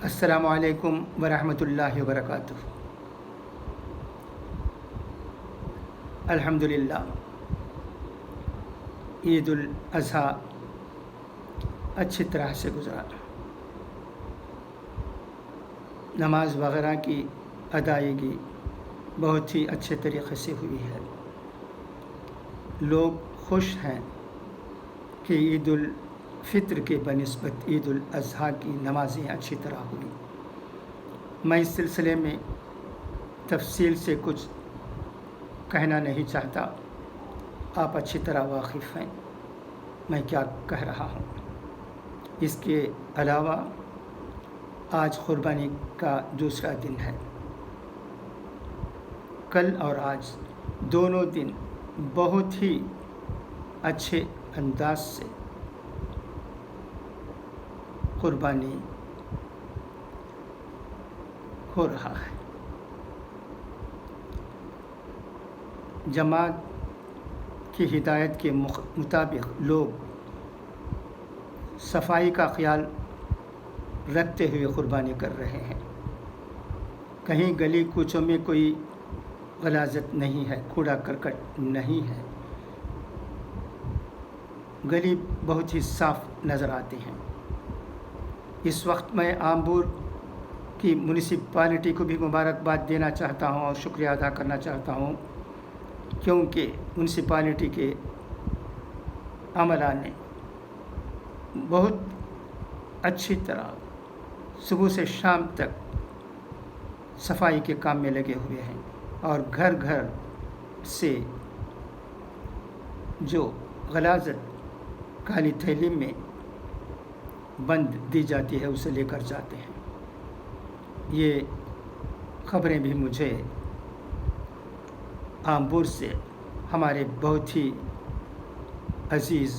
अस्सलामु अलैकुम वरहमतुल्लाहि वबरकातुह। अल्हम्दुलिल्लाह, ईद उल अज़हा अच्छी तरह से गुज़रा। नमाज वग़ैरह की अदायगी बहुत ही अच्छे तरीक़े से हुई है। लोग खुश हैं कि ईद उल फ़ित्र के बनिस्बत ईद उल अज़हा की नमाज़ें अच्छी तरह हुई। मैं इस सिलसिले में तफसील से कुछ कहना नहीं चाहता, आप अच्छी तरह वाकिफ़ हैं मैं क्या कह रहा हूँ। इसके अलावा आज क़ुरबानी का दूसरा दिन है। कल और आज दोनों दिन बहुत ही अच्छे अंदाज से क़ुरबानी हो रहा है। जमात की हिदायत के मुताबिक लोग सफाई का ख्याल रखते हुए क़ुरबानी कर रहे हैं। कहीं गली कूचों में कोई गलाज़त नहीं है, कूड़ा करकट नहीं है, गली बहुत ही साफ़ नज़र आती हैं। इस वक्त मैं आम्बूर की म्यूनिसिपालिटी को भी मुबारकबाद देना चाहता हूँ और शुक्रिया अदा करना चाहता हूँ, क्योंकि म्यूनिसिपालिटी के अमला ने बहुत अच्छी तरह सुबह से शाम तक सफाई के काम में लगे हुए हैं और घर घर से जो गलाज़त काली थैली में बंद दी जाती है उसे लेकर जाते हैं। ये ख़बरें भी मुझे आम्बूर से हमारे बहुत ही अज़ीज़,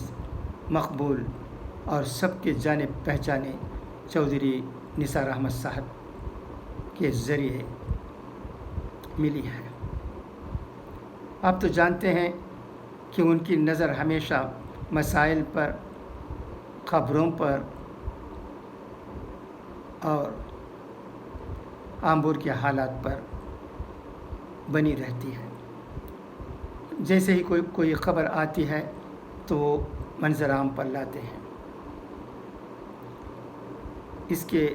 मकबूल और सबके जाने पहचाने चौधरी निसार अहमद साहब के ज़रिए मिली है। आप तो जानते हैं कि उनकी नज़र हमेशा मसाइल पर, ख़बरों पर और आम्बूर के हालात पर बनी रहती है। जैसे ही कोई ख़बर आती है तो वो मंज़र आम पर लाते हैं। इसके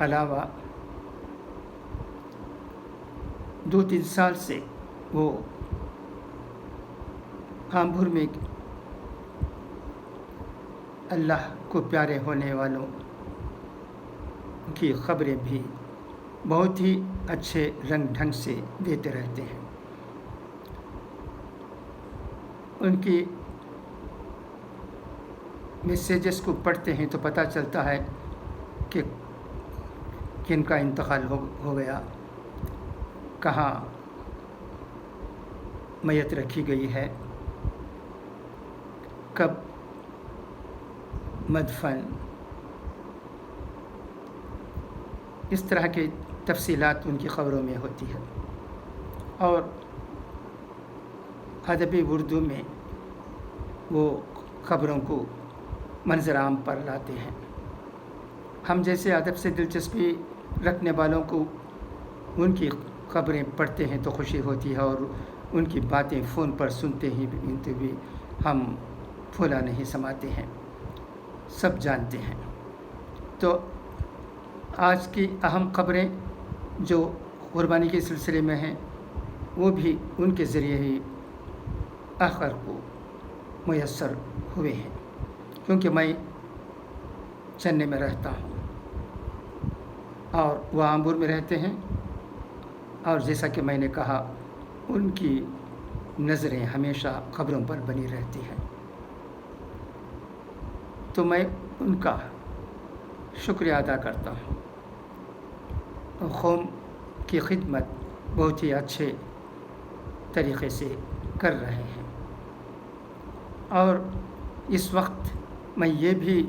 अलावा 2-3 साल से वो आम्बूर में अल्लाह को प्यारे होने वालों की ख़बरें भी बहुत ही अच्छे रंग ढंग से देते रहते हैं। उनकी मैसेजेस को पढ़ते हैं तो पता चलता है कि किनका इंतकाल हो गया, कहाँ मैयत रखी गई है, कब मदफन, इस तरह के तफसीलात उनकी ख़बरों में होती है। और अदबी उर्दू में वो ख़बरों को मंज़र आम पर लाते हैं। हम जैसे अदब से दिलचस्पी रखने वालों को उनकी ख़बरें पढ़ते हैं तो खुशी होती है और उनकी बातें फ़ोन पर सुनते भी हम फूला नहीं समाते हैं, सब जानते हैं। तो आज की अहम ख़बरें जो क़ुरबानी के सिलसिले में हैं वो भी उनके ज़रिए ही आखिर को मुयस्सर हुए हैं, क्योंकि मैं चन्ने में रहता हूँ और वह आम्बूर में रहते हैं। और जैसा कि मैंने कहा, उनकी नज़रें हमेशा ख़बरों पर बनी रहती हैं। तो मैं उनका शुक्रिया अदा करता हूँ। कौम की खिदमत बहुत ही अच्छे तरीक़े से कर रहे हैं। और इस वक्त मैं ये भी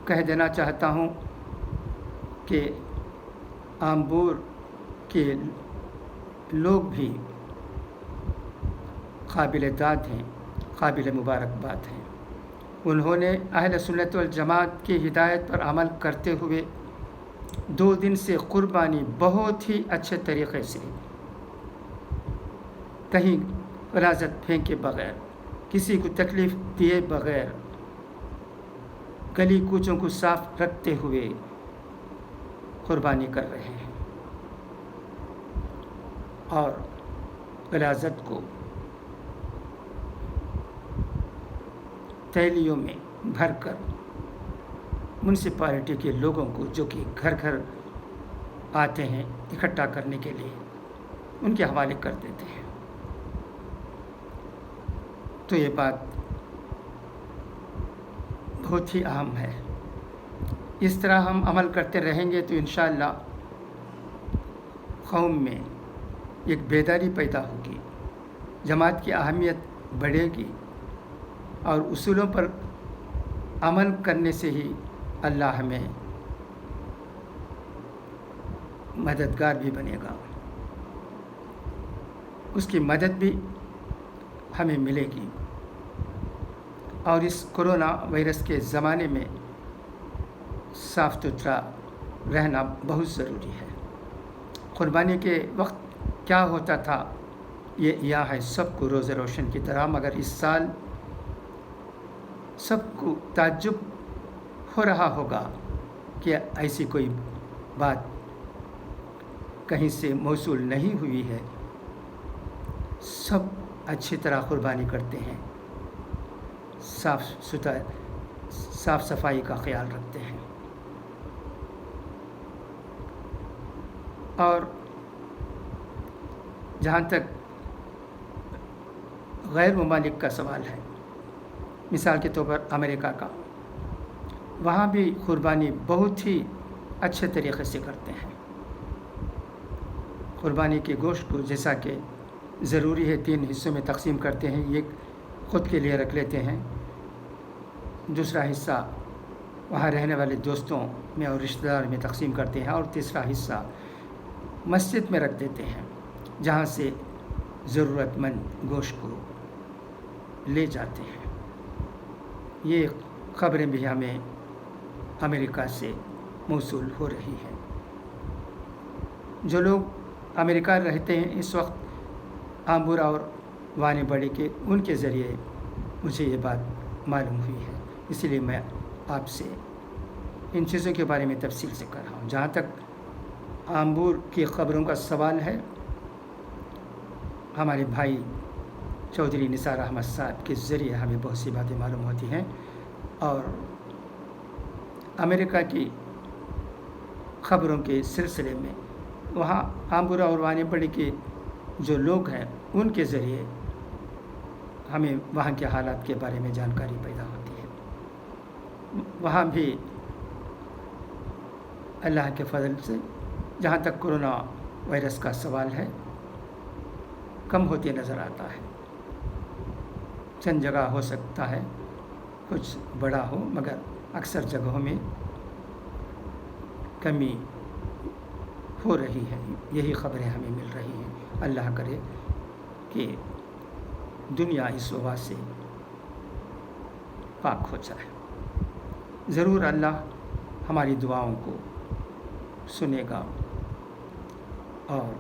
कह देना चाहता हूँ कि आम्बूर के लोग भी काबिल दाद हैं, काबिल मुबारकबाद हैं। उन्होंने अहले सुन्नत वल जमात की हिदायत पर अमल करते हुए 2 दिन से कुर्बानी बहुत ही अच्छे तरीक़े से, कहीं गलाज़त फेंके बग़ैर, किसी को तकलीफ़ दिए बग़ैर, गली कूचों को साफ रखते हुए कुर्बानी कर रहे हैं और गलाज़त को थैलियों में भरकर म्युनिसिपैलिटी के लोगों को, जो कि घर घर आते हैं इकट्ठा करने के लिए, उनके हवाले कर देते हैं। तो ये बात बहुत ही अहम है। इस तरह हम अमल करते रहेंगे तो इंशाअल्लाह कौम में एक बेदारी पैदा होगी, जमात की अहमियत बढ़ेगी और उसूलों पर अमल करने से ही अल्लाह हमें मददगार भी बनेगा, उसकी मदद भी हमें मिलेगी। और इस कोरोना वायरस के ज़माने में साफ़ सुथरा रहना बहुत ज़रूरी है। क़ुरबानी के वक्त क्या होता था ये यहाँ है सबको रोज़ रोशन की तरह, मगर इस साल सबको ताज्जुब हो रहा होगा कि ऐसी कोई बात कहीं से मौसूल नहीं हुई है। सब अच्छी तरह कुर्बानी करते हैं, साफ़ सफाई का ख्याल रखते हैं। और जहाँ तक गैर ममालिक का सवाल है, मिसाल के तौर पर अमेरिका का, वहाँ भी कुर्बानी बहुत ही अच्छे तरीक़े से करते हैं। कुर्बानी के गोश्त को जैसा कि ज़रूरी है 3 हिस्सों में तकसीम करते हैं, एक ख़ुद के लिए रख लेते हैं, दूसरा हिस्सा वहाँ रहने वाले दोस्तों में और रिश्तेदार में तकसीम करते हैं, और तीसरा हिस्सा मस्जिद में रख देते हैं, जहाँ से ज़रूरतमंद गोश्त को ले जाते हैं। ये ख़बरें भी हमें अमेरिका से मौसूल हो रही हैं। जो लोग अमेरिका रहते हैं इस वक्त आम्बूर और वानी बड़ी के, उनके ज़रिए मुझे ये बात मालूम हुई है, इसलिए मैं आपसे इन चीज़ों के बारे में तफसील से कर रहा हूँ। जहाँ तक आम्बूर की ख़बरों का सवाल है, हमारे भाई चौधरी निसार अहमद साहब के ज़रिए हमें बहुत सी बातें मालूम होती हैं, और अमेरिका की ख़बरों के सिलसिले में वहाँ आम्बूर और वानी बड़ी के जो लोग हैं उनके ज़रिए हमें वहाँ के हालात के बारे में जानकारी पैदा होती है। वहाँ भी अल्लाह के फ़ज़ल से जहाँ तक कोरोना वायरस का सवाल है, कम होते नज़र आता है। चंद जगह हो सकता है कुछ बड़ा हो, मगर अक्सर जगहों में कमी हो रही है। यही ख़बरें हमें मिल रही हैं। अल्लाह करे कि दुनिया इस वबा से पाक हो जाए। ज़रूर अल्लाह हमारी दुआओं को सुनेगा और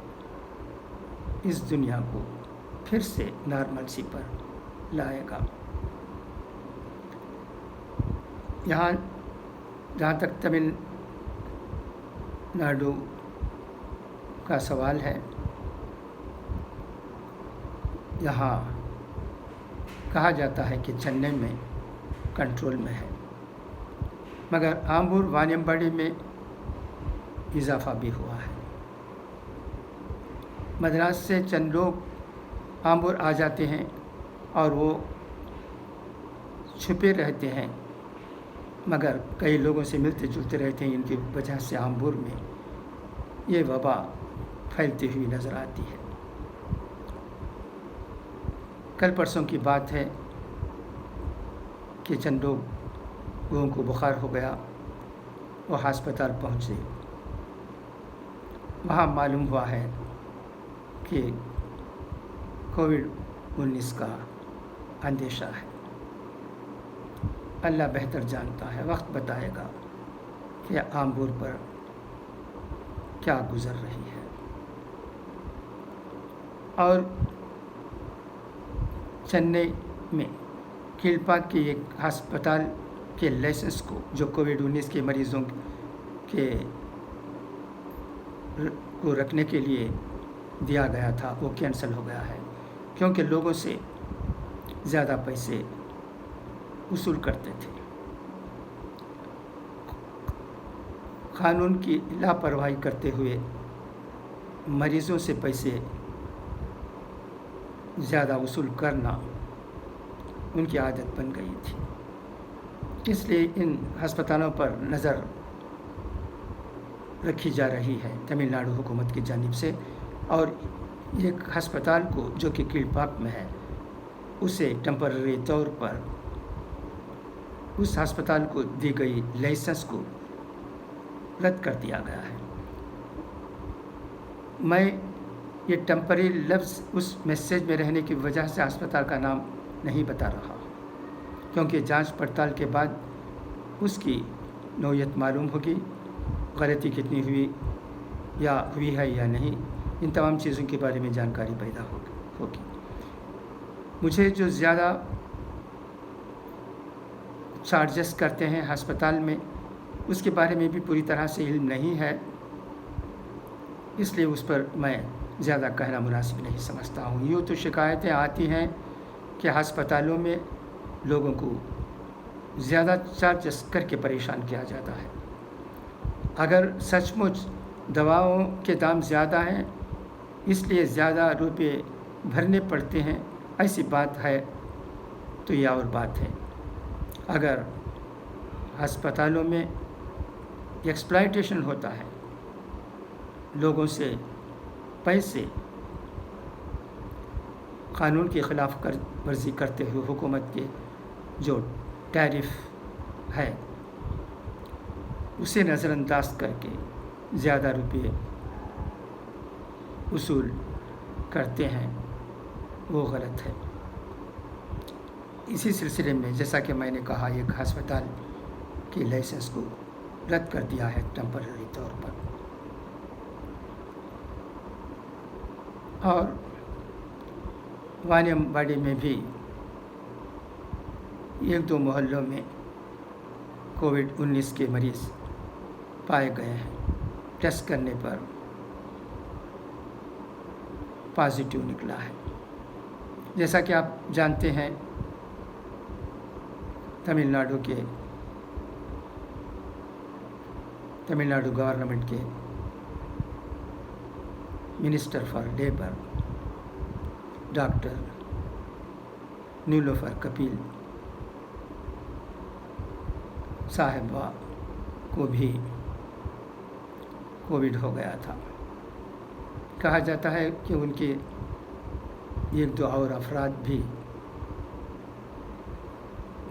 इस दुनिया को फिर से नॉर्मलसी पर लाएगा। यहाँ जहाँ तक तमिलनाडु का सवाल है, यहाँ कहा जाता है कि चेन्नई में कंट्रोल में है, मगर आम्बूर वानियम्बड़ी में इजाफ़ा भी हुआ है। मद्रास से चंद लोग आम्बूर आ जाते हैं और वो छुपे रहते हैं, मगर कई लोगों से मिलते जुलते रहते हैं। इनकी वजह से आम्बूर में ये वबा फैलती हुई नज़र आती है। कल परसों की बात है कि चंद लोगों को बुखार हो गया, वो अस्पताल पहुँचे। वहाँ मालूम हुआ है कि कोविड-19 का अंदेशा है। अल्लाह बेहतर जानता है, वक्त बताएगा कि आम्बूर पर کیا گزر رہی ہے۔ اور چنئی میں کیلپاک کے ایک ہسپتال کے لائسنس کو جو کووڈ-19 کے مریضوں کے کو رکھنے کے لیے دیا گیا تھا وہ کینسل ہو گیا ہے، کیونکہ لوگوں سے زیادہ پیسے وصول کرتے تھے۔ قانون کی لاپرواہی کرتے ہوئے مریضوں سے پیسے زیادہ وصول کرنا ان کی عادت بن گئی تھی، اس لیے ان ہسپتالوں پر نظر رکھی جا رہی ہے تمل ناڈو حکومت کی جانب سے، اور ایک ہسپتال کو جو کہ کیلپاک میں ہے اسے ٹیمپرری طور پر اس ہسپتال کو دی گئی لائسنس کو رد کر دیا گیا ہے۔ میں یہ ٹیمپرری لفظ اس میسیج میں رہنے کی وجہ سے ہسپتال کا نام نہیں بتا رہا، کیونکہ جانچ پڑتال کے بعد اس کی نوعیت معلوم ہوگی، غلطی کتنی ہوئی یا ہوئی ہے یا نہیں، ان تمام چیزوں کے بارے میں جانکاری پیدا ہوگی۔ مجھے جو زیادہ چارجز کرتے ہیں ہسپتال میں اس کے بارے میں بھی پوری طرح سے علم نہیں ہے، اس لیے اس پر میں زیادہ کہنا مناسب نہیں سمجھتا ہوں۔ یوں تو شکایتیں آتی ہیں کہ ہسپتالوں میں لوگوں کو زیادہ چارجز کر کے پریشان کیا جاتا ہے۔ اگر سچ مچ دواؤں کے دام زیادہ ہیں اس لیے زیادہ روپے بھرنے پڑتے ہیں، ایسی بات ہے تو یہ اور بات ہے۔ اگر ہسپتالوں میں ایکسپلائٹیشن ہوتا ہے، لوگوں سے پیسے قانون کی خلاف ورزی کرتے ہوئے حکومت کے جو ٹیرف ہے اسے نظر انداز کر کے زیادہ روپے وصول کرتے ہیں، وہ غلط ہے۔ اسی سلسلے میں جیسا کہ میں نے کہا ایک ہسپتال کی لائسنس کو رد کر دیا ہے ٹیمپرری طور پر، اور وانیم باڑی میں بھی ایک دو محلوں میں کووڈ-19 کے مریض پائے گئے ہیں، ٹیسٹ کرنے پر پازیٹیو نکلا ہے۔ جیسا کہ آپ جانتے ہیں تمل ناڈو گورنمنٹ کے منسٹر فار لیبر ڈاکٹر نیلوفر کپیل صاحبہ کو بھی کووڈ ہو گیا تھا۔ کہا جاتا ہے کہ ان کے ایک دو اور افراد بھی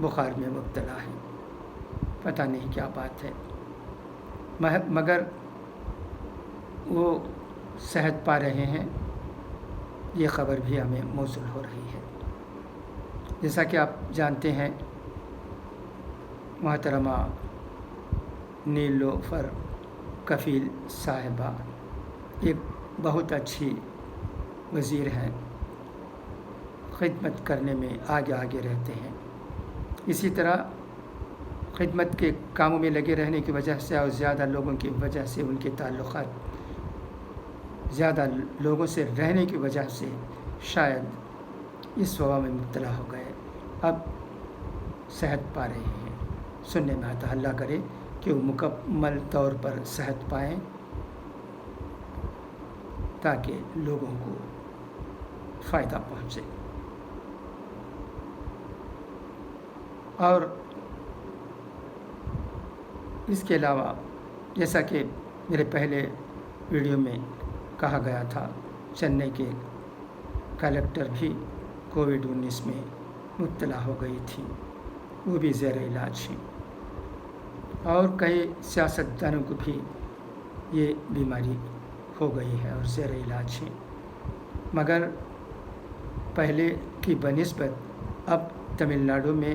بخار میں مبتلا ہیں، پتہ نہیں کیا بات ہے، مگر وہ صحت پا رہے ہیں، یہ خبر بھی ہمیں موصول ہو رہی ہے۔ جیسا کہ آپ جانتے ہیں محترمہ نیلوفر کفیل صاحبہ ایک بہت اچھی وزیر ہیں، خدمت کرنے میں آگے رہتے ہیں۔ اسی طرح خدمت کے کاموں میں لگے رہنے کی وجہ سے اور زیادہ لوگوں کی وجہ سے ان کے تعلقات زیادہ لوگوں سے رہنے کی وجہ سے شاید اس وبا میں مبتلا ہو گئے، اب صحت پا رہے ہیں۔ سننے میں آتا، اللہ کرے کہ وہ مکمل طور پر صحت پائیں تاکہ لوگوں کو فائدہ پہنچے۔ اور اس کے علاوہ جیسا کہ میرے پہلے ویڈیو میں کہا گیا تھا، چنئی کے کلکٹر بھی کووڈ-19 میں مبتلا ہو گئی تھی، وہ بھی زیر علاج ہیں، اور کئی سیاستدانوں کو بھی یہ بیماری ہو گئی ہے اور زیر علاج ہیں، مگر پہلے کی بنسبت اب تمل ناڈو میں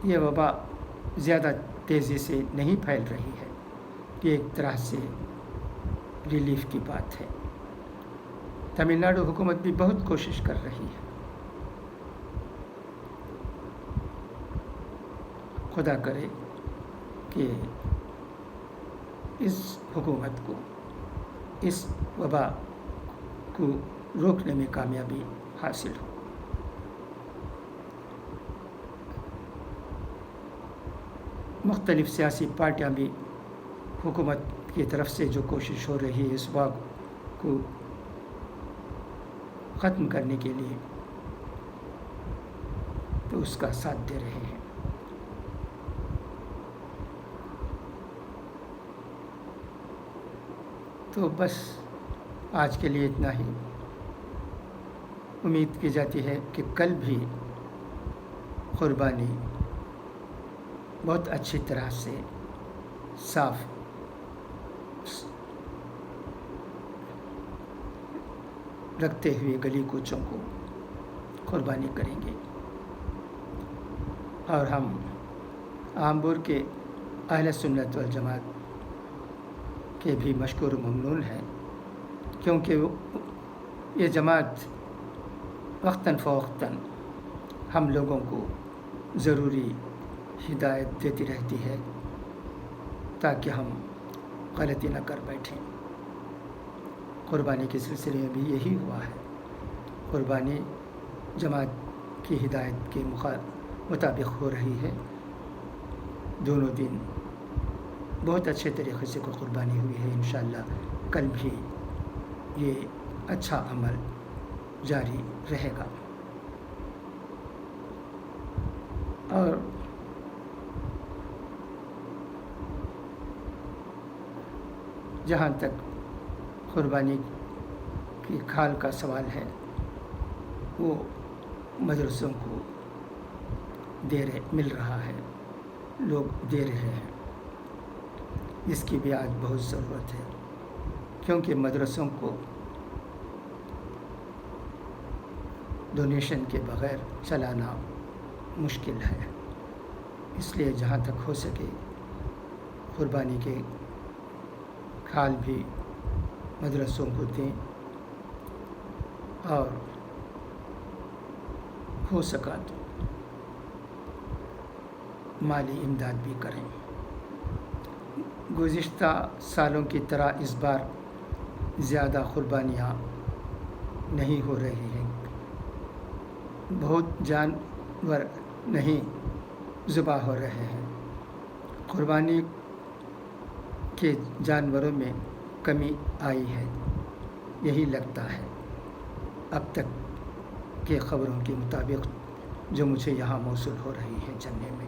یہ وبا زیادہ تیزی سے نہیں پھیل رہی ہے، یہ ایک طرح سے ریلیف کی بات ہے۔ تمل ناڈو حکومت بھی بہت کوشش کر رہی ہے۔ خدا کرے کہ اس حکومت کو اس وبا کو روکنے میں کامیابی حاصل ہو۔ مختلف سیاسی پارٹیاں بھی حکومت کی طرف سے جو کوشش ہو رہی ہے اس وبا کو ختم کرنے کے لیے، تو اس کا ساتھ دے رہے ہیں۔ تو بس آج کے لیے اتنا ہی۔ امید کی جاتی ہے کہ کل بھی قربانی بہت اچھی طرح سے صاف رکھتے ہوئے گلی کوچوں کو قربانی کریں گے، اور ہم آمبور کے اہل سنت والجماعت کے بھی مشکور و ممنون ہیں، کیونکہ یہ جماعت وقتاً فوقتاً ہم لوگوں کو ضروری ہدایت دیتی رہتی ہے تاکہ ہم غلطی نہ کر بیٹھیں۔ قربانی کے سلسلے میں بھی یہی ہوا ہے۔ قربانی جماعت کی ہدایت کے مطابق ہو رہی ہے۔ دونوں دن بہت اچھے طریقے سے قربانی ہوئی ہے۔ انشاءاللہ کل بھی یہ اچھا عمل جاری رہے گا۔ اور جہاں تک قربانی کی کھال کا سوال ہے، وہ مدرسوں کو مل رہا ہے، لوگ دے رہے ہیں، جس کی بھی آج بہت ضرورت ہے، کیونکہ مدرسوں کو ڈونیشن کے بغیر چلانا مشکل ہے۔ اس لیے جہاں تک ہو سکے قربانی کے کھال بھی مدرسوں کو دیں، اور ہو سکا تو مالی امداد بھی کریں۔ گزشتہ سالوں کی طرح اس بار زیادہ قربانیاں نہیں ہو رہی ہیں، بہت جانور نہیں ذبح ہو رہے ہیں۔ قربانی کے جانوروں میں کمی آئی ہے، یہی لگتا ہے اب تک کے خبروں کے مطابق جو مجھے یہاں موصول ہو رہی ہے جاننے میں۔